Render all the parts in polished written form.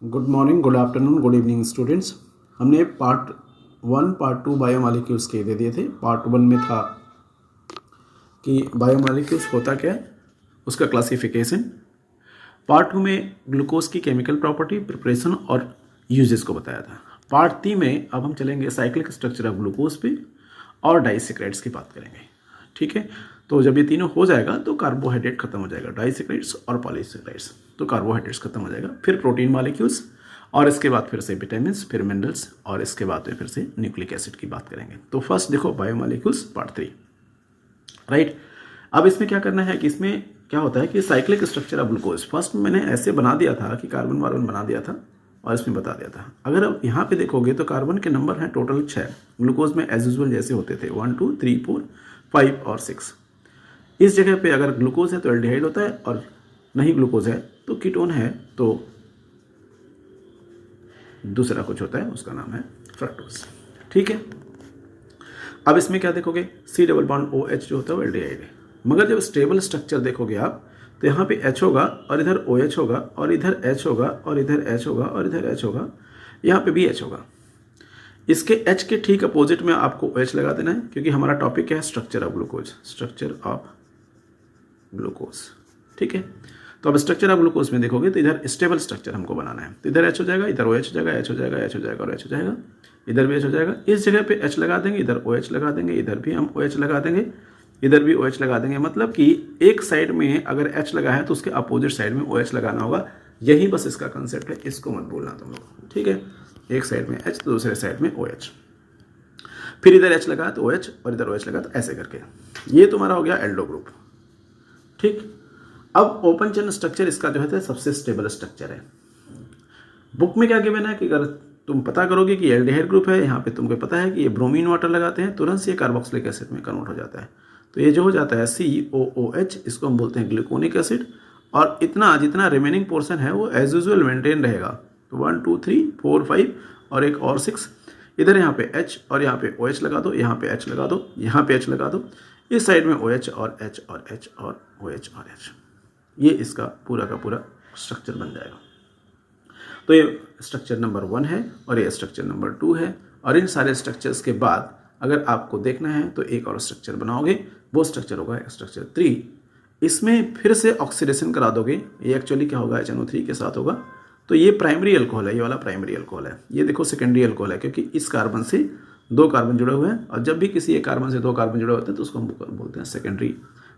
Good morning, good afternoon, good evening students. हमने part 1 part 2 biomolecules के दे दिए थे। पार्ट 1 में था कि बायोमॉलिक्यूल्स होता क्या है, उसका क्लासिफिकेशन। पार्ट 2 में ग्लूकोज की केमिकल प्रॉपर्टी, प्रिपरेशन और यूजेस को बताया था। पार्ट 3 में अब हम चलेंगे साइक्लिक स्ट्रक्चर ऑफ ग्लूकोज पे और डाइसेक्राइड्स की बात करेंगे। ठीक है, तो जब ये तीनों हो जाएगा तो कार्बोहाइड्रेट खत्म हो जाएगा, डाइसेक्राइड्स और पॉलीसेक्राइड्स, तो कार्बोहाइड्रेट्स खत्म हो जाएगा। फिर प्रोटीन मॉलिक्यूल्स और इसके बाद फिर से विटामिन्स, फिर मिनरल्स और इसके बाद में फिर से न्यूक्लिक एसिड की बात करेंगे। तो फर्स्ट देखो बायोमॉलिक्यूल्स पार्ट 3, राइट। अब इसमें क्या करना है कि इसमें क्या होता है कि cyclic structure of glucose first मैंने ऐसे बना दिया था कि कार्बन वार्बन बना दिया था और इसमें बता दिया था। अगर अब यहाँ पे देखोगे तो कार्बन के नंबर हैं टोटल 6, ग्लूकोज में एज यूजुअल जैसे होते थे 1 2 3 4 5 और 6। इस जगह पे अगर ग्लूकोज है तो एल्डिहाइड होता है और नहीं ग्लूकोज है तो कीटोन है तो दूसरा कुछ होता है, उसका नाम है फ्रक्टोज। ठीक है, अब इसमें क्या देखोगे C double bond O H जो होता है वो एल्डिहाइड है। मगर जब स्टेबल स्ट्रक्चर देखोगे आप तो यहाँ पे H होगा और इधर OH होगा और इधर H होगा और इधर H होगा और इधर H होगा, यहाँ पे भी H होगा। इसके H के ठीक अपोजिट में आपको OH लगा देना है क्योंकि हमारा टॉपिक है structure of glucose, structure of glucose. ठीक है, तो अब स्ट्रक्चर ऑफ ग्लूकोज में देखोगे तो इधर स्टेबल स्ट्रक्चर हमको बनाना है। तो इधर H हो जाएगा, इधर OH हो जाएगा, H हो जाएगा, H हो जाएगा और H हो जाएगा, इधर भी H हो जाएगा। इस जगह पे H लगा देंगे, इधर OH लगा देंगे, इधर भी हम OH लगा देंगे, इधर भी OH लगा देंगे। मतलब कि एक साइड में अगर H लगा है तो उसके अपोजिट साइड में OH लगाना होगा। यही बस इसका कंसेप्ट है, इसको मत भूलना तुम लोग। ठीक है, एक साइड में H तो दूसरे साइड में OH, फिर इधर H लगा तो OH और इधर OH लगा तो ऐसे करके ये तुम्हारा हो गया एल्डो ग्रुप। ठीक, अब ओपन चेन स्ट्रक्चर इसका जो है सबसे स्टेबल स्ट्रक्चर है। बुक में क्या गिवन है कि अगर तुम पता करोगे कि एल्डिहाइड ग्रुप है, यहाँ पे तुमको पता है कि ये ब्रोमीन वाटर लगाते हैं तुरंत से ये कार्बोक्सिलिक एसिड में कन्वर्ट हो जाता है। तो ये जो हो जाता है COOH, इसको हम बोलते हैं ग्लूकोनिक एसिड। और इतना जितना रिमेनिंग पोर्शन है वो एज यूजुअल मेंटेन रहेगा। तो 1 2 3 4 5 और एक और 6, इधर यहाँ पे H और यहाँ पे OH लगा दो, यहाँ पे H लगा दो, यहाँ पे H लगा दो, इस साइड में OH और H और H और OH और H। ये इसका पूरा का पूरा स्ट्रक्चर बन जाएगा। तो ये स्ट्रक्चर नंबर 1 है और ये स्ट्रक्चर नंबर 2 है। और इन सारे स्ट्रक्चर्स के बाद अगर आपको देखना है तो एक और स्ट्रक्चर बनाओगे, वो स्ट्रक्चर होगा स्ट्रक्चर 3। इसमें फिर से ऑक्सीडेशन करा दोगे। ये एक्चुअली क्या होगा, HNO3 के साथ होगा। तो ये प्राइमरी अल्कोहल है, ये वाला प्राइमरी अल्कोहल है। ये देखो सेकेंडरी अल्कोहल है क्योंकि इस कार्बन से 2 कार्बन जुड़े हुए हैं और जब भी किसी एक कार्बन से 2 कार्बन जुड़े होते हैं तो उसको हम बोलते हैं सेकेंडरी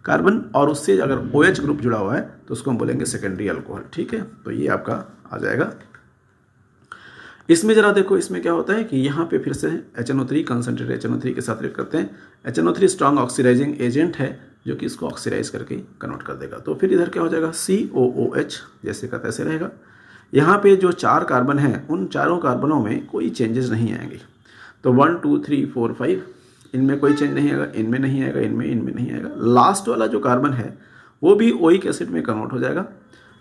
कार्बन। और उससे अगर OH ग्रुप जुड़ा हुआ है तो उसको हम बोलेंगे सेकेंडरी अल्कोहल। ठीक है, तो ये आपका आ जाएगा। इसमें जरा देखो, इसमें क्या होता है कि यहाँ पे फिर से HNO3 कंसनट्रेट HNO3 के साथ रिएक्ट करते हैं। HNO3 स्ट्रॉन्ग ऑक्सीडाइजिंग एजेंट है जो कि इसको ऑक्सीडाइज करके कन्वर्ट कर देगा। तो फिर इधर क्या हो जाएगा COOH, जैसे का तैसे रहेगा। यहाँ पे जो 4 कार्बन हैं उन चारों कार्बनों में कोई चेंजेस नहीं आएंगे। तो 1 2 3 4 5 इनमें कोई चेंज नहीं आएगा, इनमें नहीं आएगा, इनमें नहीं आएगा। लास्ट वाला जो कार्बन है वो भी ओइक एसिड में कन्वर्ट हो जाएगा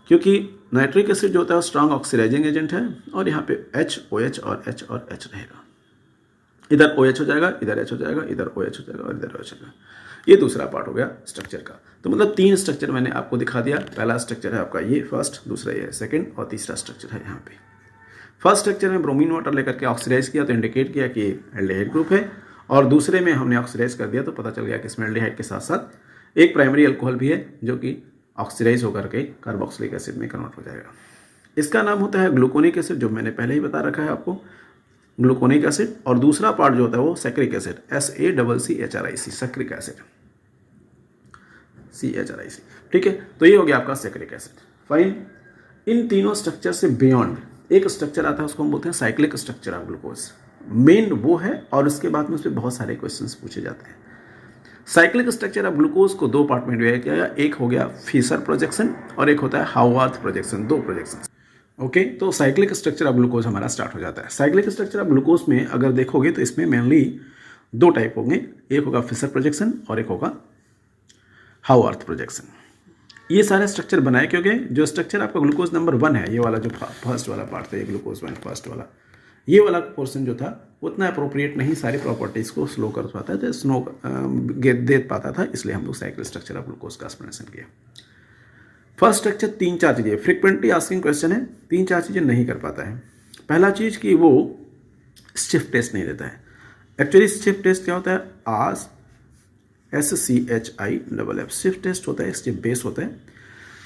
क्योंकि नाइट्रिक एसिड जो होता है स्ट्रॉन्ग ऑक्सीडाइजिंग एजेंट है। और यहाँ पे H OH और H और H रहेगा। इधर OH हो जाएगा, इधर H हो जाएगा, इधर OH हो जाएगा और इधर OH हो जाएगा। ये दूसरा पार्ट हो गया स्ट्रक्चर का। तो मतलब 3 स्ट्रक्चर मैंने आपको दिखा दिया। पहला स्ट्रक्चर है आपका ये फर्स्ट, दूसरा ये सेकंड और तीसरा स्ट्रक्चर है यहाँ पे। फर्स्ट स्ट्रक्चर में ब्रोमीन वाटर लेकर के ऑक्सीडाइज किया तो इंडिकेट किया कि एल्डिहाइड ग्रुप है। और दूसरे में हमने ऑक्सीडाइज कर दिया तो पता चल गया कि इसमें एल्डिहाइड के साथ साथ एक प्राइमरी अल्कोहल भी है जो कि ऑक्सीडाइज होकर के कार्बोक्सिलिक एसिड में कन्वर्ट हो जाएगा। इसका नाम होता है ग्लूकोनिक एसिड, जो मैंने पहले ही बता रखा है आपको, ग्लूकोनिक एसिड। और दूसरा पार्ट जो होता है वो saccharic acid, SACCHRIC, saccharic acid, CHRIC। ठीक है, तो ये हो गया आपका सैक्रिक एसिड। फाइन, इन तीनों स्ट्रक्चर से बियॉन्ड एक स्ट्रक्चर आता है, उसको हम बोलते हैं cyclic structure of glucose. Main वो है और उसके बाद में उस पर बहुत सारे क्वेश्चंस पूछे जाते हैं। साइक्लिक स्ट्रक्चर ऑफ ग्लूकोज को 2 पार्ट में डिवाइड किया गया। एक हो गया फिशर प्रोजेक्शन और एक होता है हाउआर्थ प्रोजेक्शन, 2 प्रोजेक्शन। ओके, तो साइक्लिक स्ट्रक्चर ऑफ ग्लूकोज हमारा स्टार्ट हो जाता है। साइक्लिक स्ट्रक्चर ऑफ ग्लूकोज में अगर देखोगे तो इसमें मेनली 2 टाइप होंगे, एक होगा फिशर प्रोजेक्शन और एक होगा हाउआर्थ प्रोजेक्शन। ये सारे स्ट्रक्चर बनाए क्योंकि जो स्ट्रक्चर आपका ग्लूकोज नंबर 1 है, ये वाला जो फर्स्ट वाला पार्ट था, ये ग्लूकोज 1 फर्स्ट वाला, ये वाला पोर्शन जो था उतना अप्रोप्रिएट नहीं सारी प्रॉपर्टीज़ को स्लो कर पाता था, दे पाता था, इसलिए हम लोग साइक्लिक स्ट्रक्चर ऑफ ग्लूकोज का एक्सप्लेनेशन किया। फर्स्ट स्ट्रक्चर 3-4 चीज़ें, फ्रिक्वेंटली आस्किंग क्वेश्चन है, 3-4 चीज़ें नहीं कर पाता है। पहला चीज़ कि वो शिफ्ट टेस्ट नहीं देता है। एक्चुअली शिफ्ट टेस्ट क्या होता है? SCHIFF शिफ्ट टेस्ट होता है, शिफ्ट बेस होता है।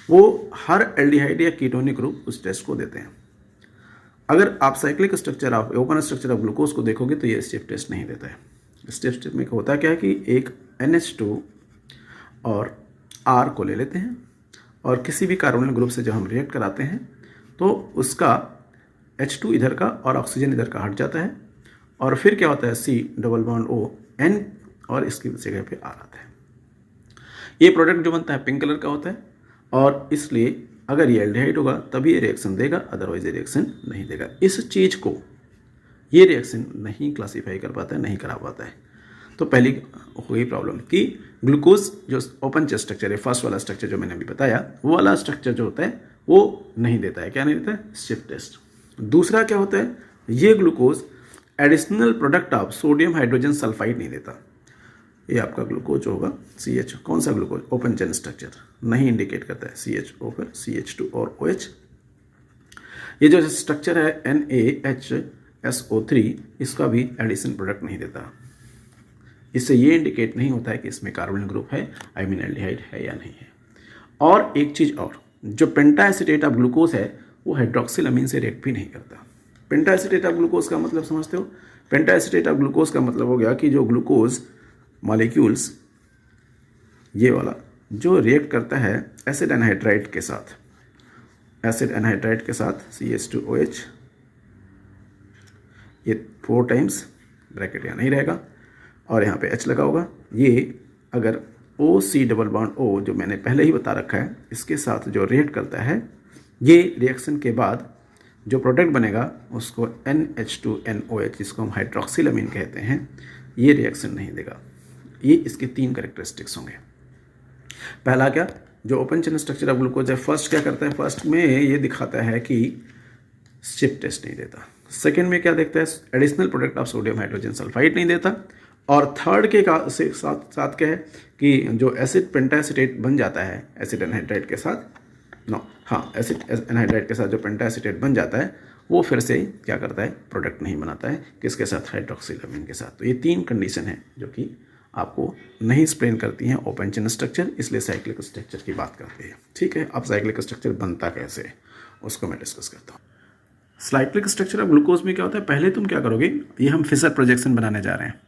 वो हर एल्डिहाइड या कीटोनिक ग्रुप उस टेस्ट को देते हैं। अगर आप cyclic structure of open structure of glucose को देखोगे तो ये शिफ्ट टेस्ट नहीं देता है। शिफ्ट टेस्ट में होता क्या है कि एक NH2 और R को ले लेते हैं और किसी भी कार्बोनिल ग्रुप से जब हम रिएक्ट कराते हैं तो उसका H2 इधर का और ऑक्सीजन इधर का हट जाता है और फिर क्या होता है C++ON और इसकी जगह पे R आता है। ये प्रोडक्ट जो बनता है पिंक कलर का होता है और इसलिए अगर ये एल्डिहाइड होगा तभी ये रिएक्शन देगा, अदरवाइज ये रिएक्शन नहीं देगा। इस चीज़ को ये रिएक्शन नहीं क्लासीफाई कर पाता है, नहीं करा पाता है। तो पहली हो गई प्रॉब्लम कि ग्लूकोज जो ओपन चेन स्ट्रक्चर है, फर्स्ट वाला स्ट्रक्चर जो मैंने अभी बताया, वो वाला स्ट्रक्चर जो होता है वो नहीं देता है। क्या नहीं देता है? शिफ्ट टेस्ट। दूसरा क्या होता है, ये glucose additional product of sodium hydrogen sulphide नहीं देता। ये आपका ग्लूकोज होगा CH, कौन सा ग्लूकोज? ओपन चेन स्ट्रक्चर नहीं इंडिकेट करता है CHO पर CH2 और OH। ये जो स्ट्रक्चर है NaHSO3, इसका भी एडिशन प्रोडक्ट नहीं देता। इससे ये इंडिकेट नहीं होता है कि इसमें कार्बोनिल ग्रुप है, आई मीन एल्डिहाइड है या नहीं है। और एक चीज़ और, जो पेंटाएसिटेट ऑफ ग्लूकोज है वो हाइड्रोक्सिल अमीन से रिएक्ट भी नहीं करता। पेंटाएसिटेट ऑफ ग्लूकोज का मतलब समझते हो? पेंटाएसिटेट ऑफ ग्लूकोज का मतलब हो गया कि जो ग्लूकोज मॉलिक्यूल्स ये वाला जो रिएक्ट करता है एसिड एनहाइड्राइड के साथ, एसिड एनहाइड्राइड के साथ CH2OH, ये 4 टाइम्स, ब्रैकेट यहाँ नहीं रहेगा और यहाँ पे H लगा होगा। ये अगर OC++O जो मैंने पहले ही बता रखा है, इसके साथ जो रिएक्ट करता है, ये रिएक्शन के बाद जो प्रोडक्ट बनेगा उसको NH2NOH, जिसको हम हाइड्रोक्सिल अमीन कहते हैं, ये रिएक्शन नहीं देगा। ये इसके 3 कैरेक्टरिस्टिक्स होंगे। पहला क्या, जो open chain structure of glucose है, फर्स्ट क्या करता है? फर्स्ट में ये दिखाता है कि शिफ्ट टेस्ट नहीं देता। सेकेंड में क्या देखता है? Additional product of sodium hydrogen sulphide नहीं देता। और थर्ड के साथ क्या है कि जो एसिड पेंटाएसिटेट बन जाता है एसिड एनहाइड्राइड के साथ, एसिड एनहाइड्राइड के साथ जो पेंटाएसिटेट बन जाता है वो फिर से क्या करता है? प्रोडक्ट नहीं बनाता है। किसके साथ? हाइड्रोक्सिल अमीन के साथ। तो ये 3 कंडीशन है जो कि आपको नहीं एक्सप्लेन करती हैं ओपन चेन स्ट्रक्चर, इसलिए साइक्लिक स्ट्रक्चर की बात करते हैं। ठीक है, अब साइक्लिक स्ट्रक्चर बनता कैसे उसको मैं डिस्कस करता हूँ। साइक्लिक स्ट्रक्चर ऑफ ग्लूकोज में क्या होता है, पहले तुम क्या करोगे, ये हम फिशर प्रोजेक्शन बनाने जा रहे हैं।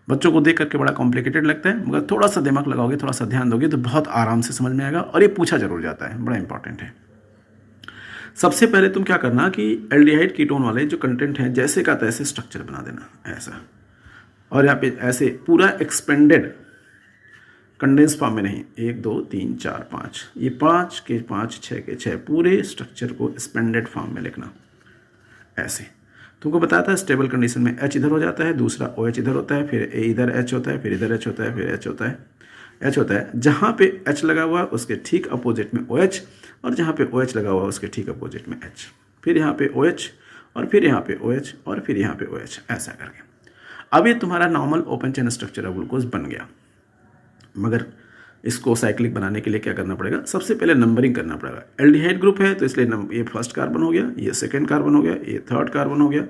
बच्चों को देख करके बड़ा कॉम्प्लिकेटेड लगता है, मगर थोड़ा सा दिमाग लगाओगे, थोड़ा सा ध्यान दोगे तो बहुत आराम से समझ में आएगा और ये पूछा जरूर जाता है, बड़ा इंपॉर्टेंट है। सबसे पहले तुम क्या करना कि एल्डिहाइड कीटोन वाले जो कंटेंट हैं जैसे का तैसे स्ट्रक्चर बना देना ऐसा, और यहाँ पे ऐसे पूरा एक्सपेंडेड कंडेंस फॉर्म में नहीं, 1 2 3 4 5, ये 5 के 5 6 के 6 पूरे स्ट्रक्चर को एक्सपेंडेड फॉर्म में लिखना ऐसे। तुमको बताता है स्टेबल कंडीशन में H इधर हो जाता है, दूसरा OH इधर होता है, फिर इधर H होता है, फिर इधर H होता है, फिर H होता है, H होता है। जहाँ पे H लगा हुआ है उसके ठीक अपोजिट में OH, और जहाँ पे OH लगा हुआ है उसके ठीक अपोजिट में H, फिर यहाँ पे OH और फिर यहाँ पे OH और फिर यहाँ पे OH, ऐसा करके। अब ये तुम्हारा normal open chain structure of glucose बन गया। मगर इसको साइक्लिक बनाने के लिए क्या करना पड़ेगा? सबसे पहले नंबरिंग करना पड़ेगा। एल्डिहाइड ग्रुप है तो इसलिए ये फर्स्ट कार्बन हो गया, ये सेकंड कार्बन हो गया, ये थर्ड कार्बन हो गया,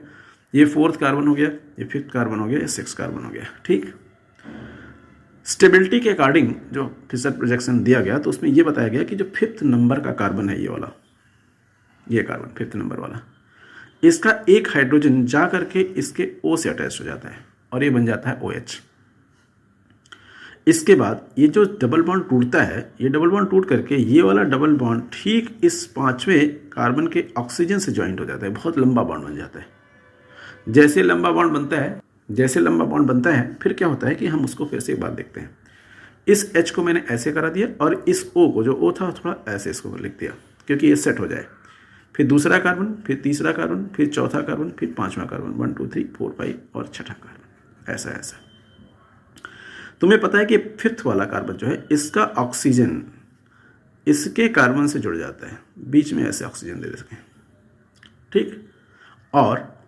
ये फोर्थ कार्बन हो गया, ये फिफ्थ कार्बन हो गया, ये सिक्स कार्बन हो गया। ठीक, स्टेबिलिटी के अकॉर्डिंग जो फिशर प्रोजेक्शन दिया गया तो उसमें ये बताया गया कि जो फिफ्थ नंबर का कार्बन है, ये वाला, ये कार्बन फिफ्थ नंबर वाला, इसका एक हाइड्रोजन जा करके इसके O से अटैच हो जाता है और ये बन जाता है OH। इसके बाद ये जो डबल बॉन्ड टूटता है, ये डबल बॉन्ड टूट करके ये वाला डबल बॉन्ड ठीक इस 5वें कार्बन के ऑक्सीजन से ज्वाइंट हो जाता है, बहुत लंबा बॉन्ड बन जाता है। जैसे लंबा बॉन्ड बनता है, फिर क्या होता है कि हम उसको फिर से एक बार देखते हैं। इस H को मैंने ऐसे करा दिया और इस O को, जो O था, थोड़ा ऐसे इसको लिख दिया क्योंकि ये सेट हो जाए। फिर दूसरा कार्बन, फिर तीसरा कार्बन, फिर चौथा कार्बन, फिर 5वां कार्बन, 1 2 3 4 5 और छठा कार्बन, ऐसा ऐसा। तुम्हें पता है कि फिफ्थ वाला कार्बन जो है, इसका ऑक्सीजन इसके कार्बन से जुड़ जाता है, बीच में ऐसे ऑक्सीजन दे सकें। ठीक, और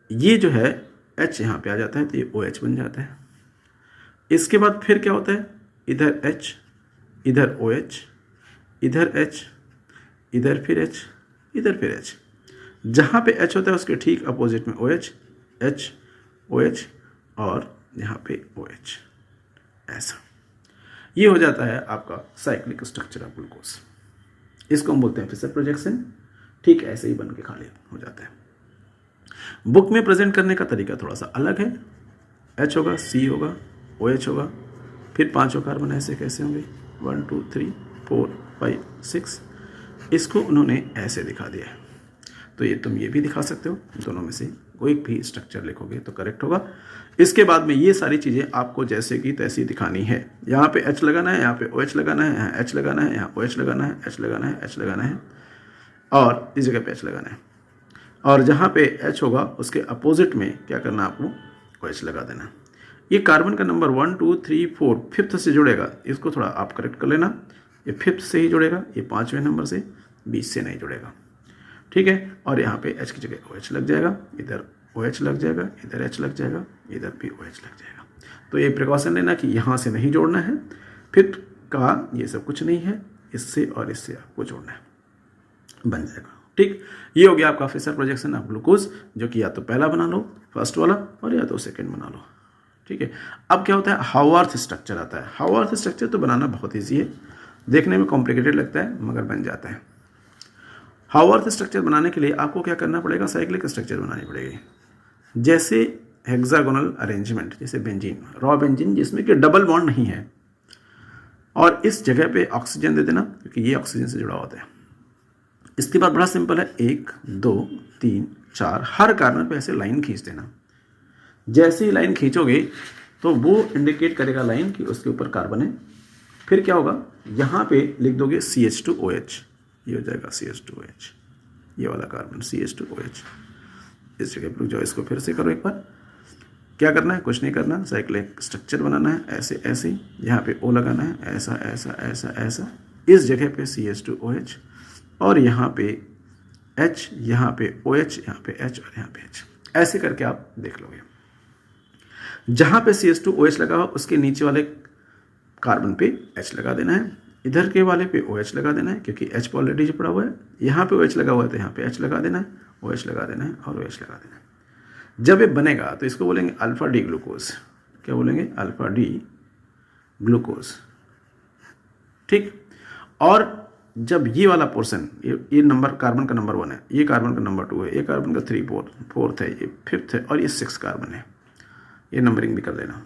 ये जो है H यहाँ पे आ जाता है तो ये OH बन जाता है। इसके बाद फिर क्या होता है, इधर H, इधर OH, इधर H, इधर फिर H, इधर फिर H। जहाँ पे H होता है उसके ठीक अपोजिट में OH, H, OH और यहाँ पे OH। ऐसा ये हो जाता है आपका साइक्लिक स्ट्रक्चर ऑफ ग्लूकोज। इसको हम बोलते हैं फिशर प्रोजेक्शन। ठीक ऐसे ही बन के खाली हो जाता है। बुक में प्रेजेंट करने का तरीका थोड़ा सा अलग है। H होगा, C होगा, OH होगा, फिर 5 कार्बन ऐसे कैसे होंगे 1 2 3 4 5 6। इसको उन्होंने ऐसे दिखा दिया है। तो ये तुम ये भी दिखा सकते हो, दोनों में से कोई भी स्ट्रक्चर लिखोगे तो करेक्ट होगा। इसके बाद में ये सारी चीज़ें आपको जैसे कि तैसी दिखानी है। यहाँ पे H लगाना है, यहाँ पे OH लगाना है, यहाँ H लगाना है, यहाँ OH लगाना है, H लगाना है, H लगाना है और इस जगह पे H लगाना है। और जहाँ पे H होगा उसके अपोजिट में क्या करना है आपको OH लगा देना। ये कार्बन का नंबर 1 2 3 4 5th से जुड़ेगा, इसको थोड़ा आप करेक्ट कर लेना। ये 5th से ही जुड़ेगा, ये 5वें नंबर से, 20 से नहीं जुड़ेगा। ठीक है। और यहाँ पे H की जगह OH लग जाएगा, इधर OH लग जाएगा, इधर H लग जाएगा, इधर भी OH लग जाएगा। तो ये प्रिकॉशन लेना कि यहाँ से नहीं जोड़ना है, 5th का ये सब कुछ नहीं है, इससे और इससे आपको जोड़ना है, बन जाएगा। ठीक, ये हो गया आपका फिशर प्रोजेक्शन ऑफ ग्लूकोज, जो कि या तो पहला बना लो फर्स्ट वाला और या तो सेकंड बना लो। ठीक है। अब क्या होता है, हाउआर्थ स्ट्रक्चर आता है। हाउआर्थ स्ट्रक्चर तो बनाना बहुत ईजी है, देखने में कॉम्प्लिकेटेड लगता है मगर बन जाता है। हाउआर्थ स्ट्रक्चर बनाने के लिए आपको क्या करना पड़ेगा, साइक्लिक स्ट्रक्चर बनानी पड़ेगी। जैसे हेक्सागोनल अरेंजमेंट, जैसे बेंजीन, रॉ बेंजीन जिसमें कि डबल बॉन्ड नहीं है, और इस जगह पे ऑक्सीजन दे देना क्योंकि ये ऑक्सीजन से जुड़ा होता है। इसके बाद बड़ा सिंपल है, 1 2 3 4 हर कार्बन पे ऐसे लाइन खींच देना। जैसे ही लाइन खींचोगे तो वो इंडिकेट करेगा लाइन कि उसके ऊपर कार्बन है। फिर क्या होगा, यहाँ पे लिख दोगे CH2OH, ये हो जाएगा CH2OH, ये वाला कार्बन CH2OH। इस जगह रुक जाओ, इसको फिर से करो एक बार। क्या करना है, कुछ नहीं करना, साइक्लिक स्ट्रक्चर बनाना है। ऐसे ऐसे यहाँ पे O लगाना है, ऐसा ऐसा ऐसा ऐसा, इस जगह पे CH2OH और यहाँ पे H, यहाँ पे OH, यहाँ पे H और यहाँ पे H। ऐसे करके आप देख लोगे। जहाँ पे CH2OH लगा हुआ उसके नीचे वाले कार्बन पे H लगा देना है, इधर के वाले पे OH लगा देना है क्योंकि H ऑलरेडी जो पड़ा हुआ है। यहाँ पे OH लगा हुआ है तो यहाँ पे H लगा देना है, OH लगा देना है और OH लगा देना है। जब ये बनेगा तो इसको बोलेंगे अल्फा डी ग्लूकोज। क्या बोलेंगे, अल्फा डी ग्लूकोज। ठीक। और जब ये वाला पोर्शन, ये नंबर कार्बन का नंबर 1 है, ये कार्बन का नंबर 2 है, ये कार्बन का 3 4th है, ये 5th है और ये 6 कार्बन है, ये नंबरिंग भी कर देना।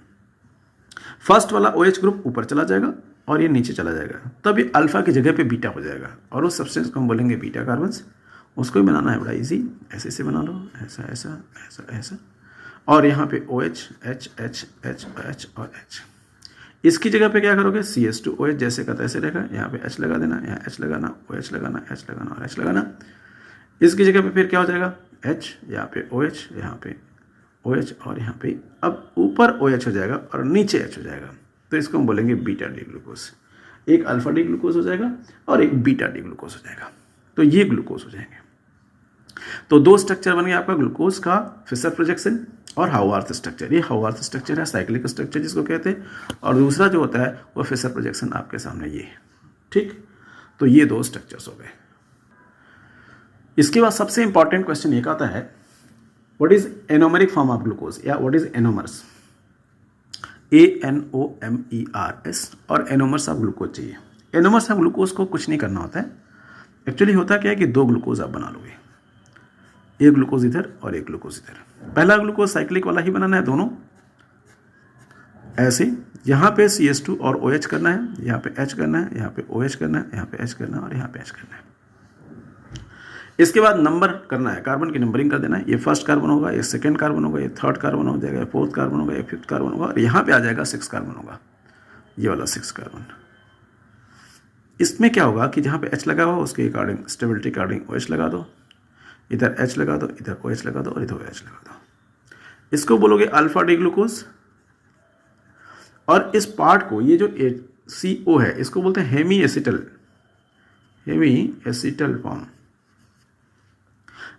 फर्स्ट वाला OH ग्रुप ऊपर चला जाएगा और ये नीचे चला जाएगा, तब ये अल्फा की जगह पे बीटा हो जाएगा और उस सब्सटेंस को हम बोलेंगे बीटा कार्बन्स। उसको भी बनाना है बड़ा इजी, ऐसे ऐसे बना लो, ऐसा ऐसा ऐसा ऐसा, और यहाँ पे OH H H H H और H। इसकी जगह पे क्या करोगे, CH2OH जैसे का तैसे रहेगा, यहाँ पे H लगा देना, यहाँ H लगाना, OH लगाना, H लगाना और H लगाना। इसकी जगह पे फिर क्या हो जाएगा, H, यहाँ पे OH, यहाँ पे OH और यहाँ पे अब ऊपर OH हो जाएगा और नीचे H हो जाएगा। तो इसको हम बोलेंगे बीटा डी ग्लूकोज। एक अल्फा डी ग्लूकोज हो जाएगा और एक बीटा डी ग्लूकोज हो जाएगा। तो ये ग्लूकोज हो जाएंगे। तो 2 स्ट्रक्चर बन गया आपका, ग्लूकोज का फिशर प्रोजेक्शन और हाउआर्थ स्ट्रक्चर। ये हाउआर्थ स्ट्रक्चर है, साइक्लिक स्ट्रक्चर जिसको कहते हैं, और दूसरा जो होता है वो फिशर प्रोजेक्शन आपके सामने ये है। ठीक, तो ये 2 स्ट्रक्चर्स हो गए। इसके बाद सबसे इंपॉर्टेंट क्वेश्चन एक आता है, what is anomeric form of glucose, या व्हाट इज एनोमर्स, ANOMERS, और एनोमर्स ऑफ ग्लूकोज चाहिए। एनोमर्स ऑफ ग्लूकोज को कुछ नहीं करना होता है, एक्चुअली होता क्या है कि 2 ग्लूकोज आप बना लोगे, एक ग्लूकोज इधर और एक ग्लूकोज इधर। पहला ग्लूकोज साइक्लिक वाला ही बनाना है दोनों, ऐसे यहाँ पे CH2 और OH करना है, यहाँ पे H करना है, यहाँ पे OH करना है, यहाँ पे H करना है और यहाँ पे H करना है। इसके बाद नंबर करना है, कार्बन की नंबरिंग कर देना है। ये फर्स्ट कार्बन होगा, ये सेकंड कार्बन होगा, ये थर्ड कार्बन हो जाएगा, ये 4th कार्बन होगा, ये 5th कार्बन होगा और यहाँ पे आ जाएगा 6 कार्बन होगा, ये वाला 6 कार्बन। इसमें क्या होगा कि जहाँ पे H लगा हुआ उसके अकॉर्डिंग स्टेबिलिटी अकॉर्डिंग OH लगा दो, इधर H लगा दो, इधर OH लगा दो और इधर OH लगा दो। इसको बोलोगे अल्फा डी ग्लूकोज। और इस पार्ट को, ये जो CO है, इसको बोलते हैं हेमी एसिटल फॉर्म,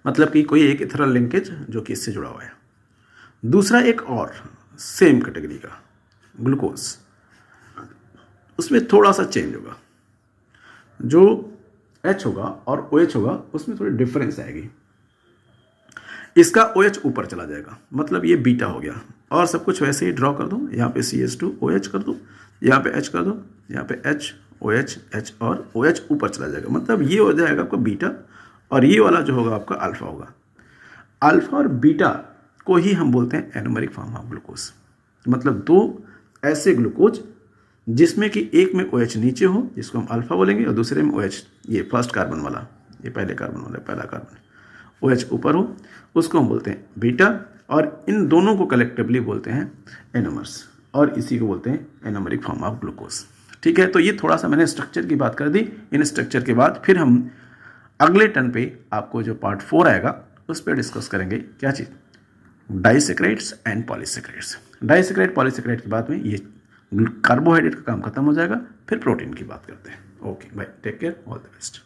मतलब कि कोई एक इथरल लिंकेज जो कि इससे जुड़ा हुआ है। दूसरा एक और सेम कैटेगरी का ग्लूकोज, उसमें थोड़ा सा चेंज होगा। जो H होगा और OH होगा उसमें थोड़ी डिफरेंस आएगी। इसका OH ऊपर चला जाएगा, मतलब ये बीटा हो गया। और सब कुछ वैसे ही ड्रॉ कर दो, यहाँ पे CH2OH कर दो, यहाँ पे H कर दो, यहाँ पे H OH H और OH ऊपर चला जाएगा, मतलब ये हो जाएगा आपका बीटा और ये वाला जो होगा आपका अल्फा होगा। अल्फा और बीटा को ही हम बोलते हैं एनोमेरिक फॉर्म ऑफ ग्लूकोज, मतलब दो ऐसे ग्लूकोज जिसमें कि एक में OH नीचे हो जिसको हम अल्फा बोलेंगे और दूसरे में OH, ये फर्स्ट कार्बन वाला, ये पहले कार्बन वाला पहला कार्बन, OH ऊपर हो उसको हम बोलते हैं बीटा, और इन दोनों को कलेक्टिवली बोलते हैं एनोमर्स, और इसी को बोलते हैं एनोमेरिक फॉर्म ऑफ ग्लूकोज। ठीक है, तो ये थोड़ा सा मैंने स्ट्रक्चर की बात कर दी। इन स्ट्रक्चर के बाद फिर हम अगले टर्न पे आपको जो पार्ट 4 आएगा उस पर डिस्कस करेंगे क्या चीज़, disaccharides and polysaccharides. Disaccharide polysaccharide के बाद में ये कार्बोहाइड्रेट का काम खत्म हो जाएगा, फिर प्रोटीन की बात करते हैं। Okay bye, take care, all the best.